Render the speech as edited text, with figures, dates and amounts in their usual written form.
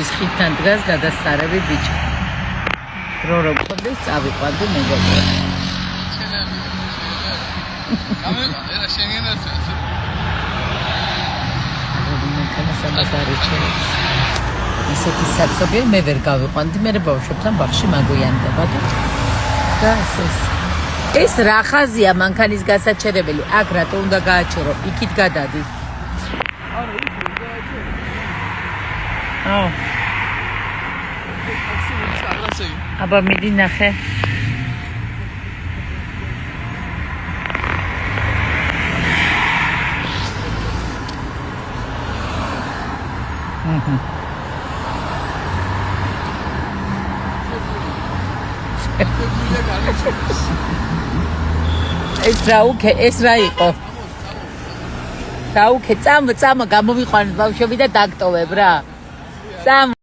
მეგობრის ხიდთან დგას გადასარევი ბიჭი. დრო რო გქონდეს წავიყვანდი მეგობრებო. გამეყარა შენგენაც ასე. ისეთი საცობი მე ვერ გავიყვანდი, მე ბავშვებთან ბაღში მაგვიანდება და ეს რა ხაზია მანქანის გასაჩერებელი, აქ რატო უნდა გააჩერო, იქით გადადი. არა, იქ გააჩერო. აუ. აბა მიდი ნახე. ეს რა იყო? წამო გამოვიყვანეთ ბავშვები და დაგტოვებ რა. წამო